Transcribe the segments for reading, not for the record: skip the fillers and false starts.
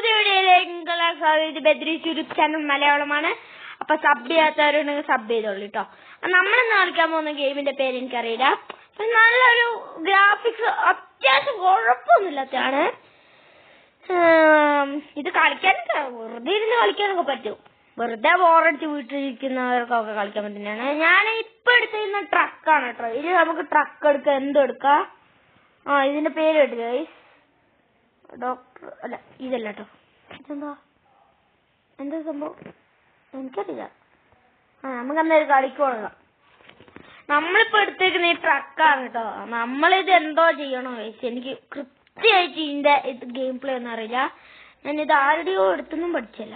പുതിയ വീഡിയോയിലേക്ക് ബദ്രീസ് YouTube channel മലയാളമാണ്. അപ്പൊ സബ് ചെയ്യാത്തവരുണ്ടെങ്കിൽ സബ് ചെയ്തോളൂ കേട്ടോ. നമ്മളിന്ന് കളിക്കാൻ പോകുന്ന ഗെയിമിന്റെ പേര് എനിക്കറിയില്ല. നല്ലൊരു ഗ്രാഫിക്സ് അത്യാവശ്യം കുഴപ്പമൊന്നുമില്ലാത്തതാണ്. ഇത് കളിക്കാനൊക്കെ വെറുതെ ഇരുന്ന് കളിക്കാനൊക്കെ പറ്റും. വെറുതെ ബോറടിച്ച് വീട്ടിലിരിക്കുന്നവർക്കൊക്കെ കളിക്കാൻ പറ്റുന്നതാണ്. ഞാൻ ഇപ്പൊ എടുത്തിരുന്ന ട്രക്കാണ് കേട്ടോ. ഇത് നമുക്ക് ട്രക്ക് എടുക്കാം, എന്തെടുക്കാം. ഇതിന്റെ പേര് കേട്ടില്ല ഡോക്ടർ അല്ല, ഇതല്ല കേട്ടോ. എന്താ സംഭവം എനിക്കറിയില്ല. നമുക്ക് എന്തായാലും കളിക്കോളാം. നമ്മളിപ്പോ എടുത്തേക്കുന്ന ഈ ട്രക്കാണ് കേട്ടോ. നമ്മളിത് എന്തോ ചെയ്യണോ എനിക്ക് കൃത്യമായിട്ട് ഇതിന്റെ ഇത് ഗെയിം പ്ലേ ഒന്നും അറിയില്ല. ഞാൻ ഇത് ആരുടെയോ എടുത്തൊന്നും പഠിച്ചില്ല.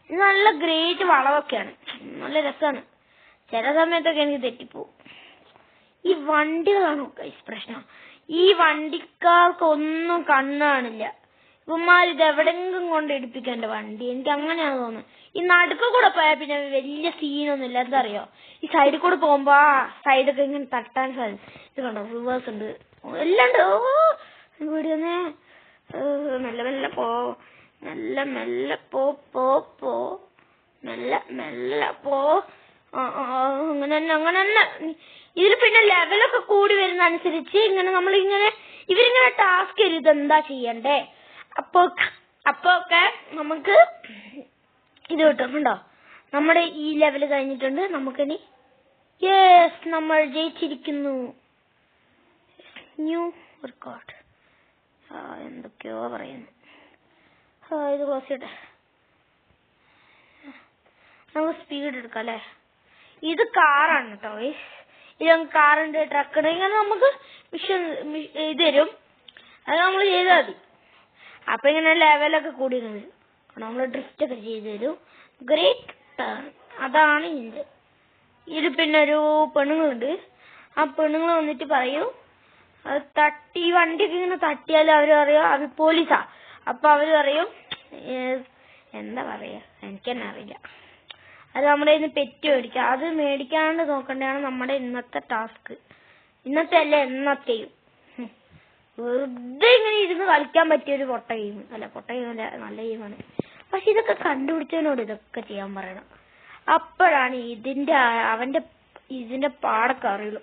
ഇത് നല്ല ഗ്രേറ്റ് വളവൊക്കെയാണ്, നല്ല രസമാണ്. ചില സമയത്തൊക്കെ എനിക്ക് തെറ്റിപ്പോവും. ഈ വണ്ടികളാണ് പ്രശ്നം. ഈ വണ്ടിക്കാർക്കൊന്നും കണ്ണ് കാണില്ല. ഇവന്മാർ ഇത് എവിടെങ്കിലും കൊണ്ട് ഇടിപ്പിക്കണ്ട വണ്ടി. എനിക്ക് അങ്ങനെയാണ് തോന്നുന്നത്. ഈ നടുക്ക് കൂടെ പോയാൽ പിന്നെ വലിയ സീനൊന്നും ഇല്ല. എന്താ അറിയോ, ഈ സൈഡിൽ കൂടെ പോകുമ്പോ സൈഡൊക്കെ ഇങ്ങനെ തട്ടാൻ സാധിക്കും. ഇത് കണ്ടോ, റിവേഴ്സ് ഉണ്ട്, എല്ലാം ഉണ്ട്. വീടിനെ മെല്ലെ മെല്ലെ പോ, മെല്ലെ മെല്ലെ പോ പോ പോ മെല്ലെ മെല്ലെ പോ. അങ്ങനെ തന്നെ അങ്ങനെ തന്നെ. ഇതിൽ പിന്നെ ലെവലൊക്കെ കൂടി വരുന്ന അനുസരിച്ച് ഇങ്ങനെ നമ്മളിങ്ങനെ ഇവരിങ്ങനെ ടാസ്ക് തരും, ഇതെന്താ ചെയ്യണ്ടേ. അപ്പൊക്കെ നമുക്ക് ഇത് കിട്ടുന്നുണ്ടോ. നമ്മുടെ ഈ ലെവല് കഴിഞ്ഞിട്ടുണ്ട്. നമുക്കിനി യെസ്, നമ്മൾ ജയിച്ചിരിക്കുന്നു. ന്യൂ റെക്കോർഡ് എന്തൊക്കെയോ പറയുന്നു. ഇത് ക്ലോസ് ചെയ്യട്ടെ. നമുക്ക് സ്പീഡ് എടുക്കാം അല്ലേ. ഇത് കാറാണ് കേട്ടോ. ഇത് കാറുണ്ട്, ട്രക്കുണ്ട്. ഇങ്ങനെ നമുക്ക് ഇത് തരും, അത് നമ്മൾ ചെയ്താൽ മതി. അപ്പൊ ഇങ്ങനെ ലെവലൊക്കെ കൂടി നമ്മൾ ഡ്രിഫ്റ്റ് ഒക്കെ ചെയ്ത് തരും. ഗ്രേറ്റ് ടേൺ, അതാണ് ഇതിന്റെ. ഇത് പിന്നെ ഒരു പെണ്ണുങ്ങളുണ്ട്. ആ പെണ്ണുങ്ങൾ വന്നിട്ട് പറയൂ, അത് തട്ടി വണ്ടിയൊക്കെ ഇങ്ങനെ തട്ടിയാലും അവര് പറയും അത് പോലീസാ. അപ്പൊ അവര് പറയും എന്താ പറയാ, എനിക്ക് തന്നെ അറിയില്ല. അത് നമ്മുടെ ഇന്ന് പെറ്റ് മേടിക്കാം. അത് മേടിക്കാണ്ട് നോക്കണ്ടാണ് നമ്മുടെ ഇന്നത്തെ ടാസ്ക്. ഇന്നത്തെ അല്ല, എന്നത്തെയും. വെറുതെ ഇങ്ങനെ ഇരുന്ന് കളിക്കാൻ പറ്റിയൊരു പൊട്ട ഗെയിം അല്ല, പൊട്ട ഗെയിമല്ല, നല്ല ഗെയിമാണ്. പക്ഷെ ഇതൊക്കെ കണ്ടുപിടിച്ചതിനോട് ഇതൊക്കെ ചെയ്യാൻ പറയണം. അപ്പോഴാണ് ഇതിന്റെ പാടൊക്കെ അറിയുള്ളൂ.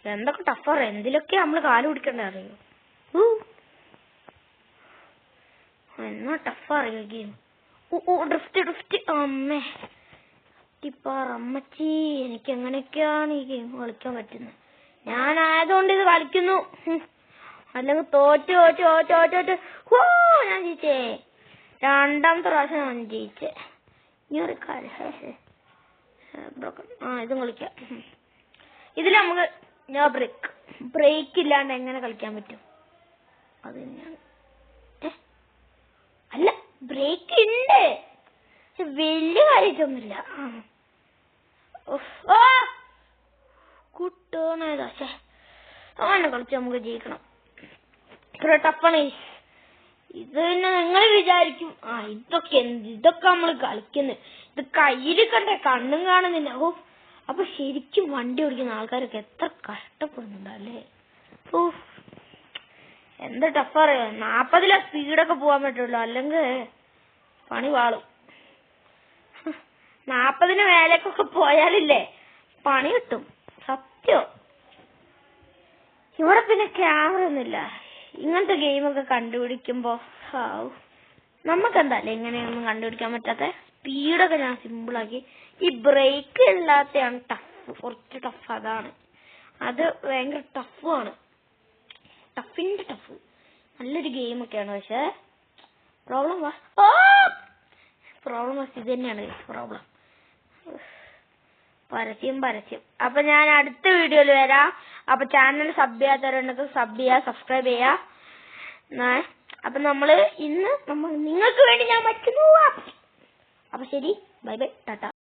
എന്തൊക്കെ ടഫർ, എന്തിലൊക്കെ നമ്മള് കാല് പിടിക്കണ്ടേ അറിയൂ. എന്നാ ടഫ് അറിയോ ഗെയിം. ഡ്രിഫ്റ്റ് അമ്മേ അമ്മച്ചി, എനിക്ക് എങ്ങനെയൊക്കെയാണ് ഈ ഗെയിം കളിക്കാൻ പറ്റുന്നത്. ഞാനായതുകൊണ്ട് ഇത് കളിക്കുന്നു. അല്ലെങ്കിൽ തോറ്റ് ഞാൻ ജയിച്ചേ. രണ്ടാമത്തെ പ്രാവശ്യം ഞാൻ ജയിച്ചേ. ഇതും കളിക്കാം. ഇതിൽ നമുക്ക് ബ്രേക്ക് ഇല്ലാണ്ട് എങ്ങനെ കളിക്കാൻ പറ്റും. അത് തന്നെയാണ്. അല്ല, ബ്രേക്ക് ഉണ്ട്, പക്ഷെ വലിയ കാര്യമൊന്നുമില്ല. കുട്ടോണേതാ അങ്ങനെ കളിച്ച് നമുക്ക് ജയിക്കണം. ഇത്ര ടഫാണ് ഇത്. തന്നെ നിങ്ങൾ വിചാരിക്കും ഇതൊക്കെ നമ്മൾ കളിക്കുന്നത്, ഇത് കയ്യിൽ കണ്ടേ, കണ്ണും കാണുന്നില്ല. അപ്പൊ ശരിക്കും വണ്ടി ഓടിക്കുന്ന ആൾക്കാരൊക്കെ എത്ര കഷ്ടപ്പെടുന്നുണ്ടല്ലേ. എന്ത് ടഫാ അറിയോ. 40 സ്പീഡൊക്കെ പോവാൻ പറ്റുള്ളൂ, അല്ലെങ്കിൽ പണി വാളും. 40 മേലേക്കൊക്കെ പോയാലില്ലേ പണി കിട്ടും, സത്യം. ഇവിടെ പിന്നെ ക്യാമറ ഒന്നുമില്ല. ഇങ്ങനത്തെ ഗെയിമൊക്കെ കണ്ടുപിടിക്കുമ്പോ നമുക്കെന്താല്ലേ ഇങ്ങനെയൊന്നും കണ്ടുപിടിക്കാൻ പറ്റാത്ത. സ്പീഡൊക്കെ ഞാൻ സിമ്പിളാക്കി. ഈ ബ്രേക്ക് ഇല്ലാത്തതാണ് ടഫ്, കുറച്ച് ടഫ്. അതാണ്, അത് ഭയങ്കര ടഫാണ്. ടഫിന്റെ ടഫ്. നല്ലൊരു ഗെയിമൊക്കെയാണ്, പക്ഷെ പ്രോബ്ലം ഇത് തന്നെയാണ് പ്രോബ്ലം. പരസ്യം. അപ്പൊ ഞാൻ അടുത്ത വീഡിയോയിൽ വരാം. അപ്പൊ ചാനൽ സബ് ചെയ്യാത്തവരുണ്ടെങ്കിൽ സബ് ചെയ്യാ, സബ്സ്ക്രൈബ് ചെയ്യാ. അപ്പൊ നിങ്ങൾക്ക് വേണ്ടി ഞാൻ പറ്റുന്നു. അപ്പൊ ശരി, ബൈ ബൈ, ടാറ്റ.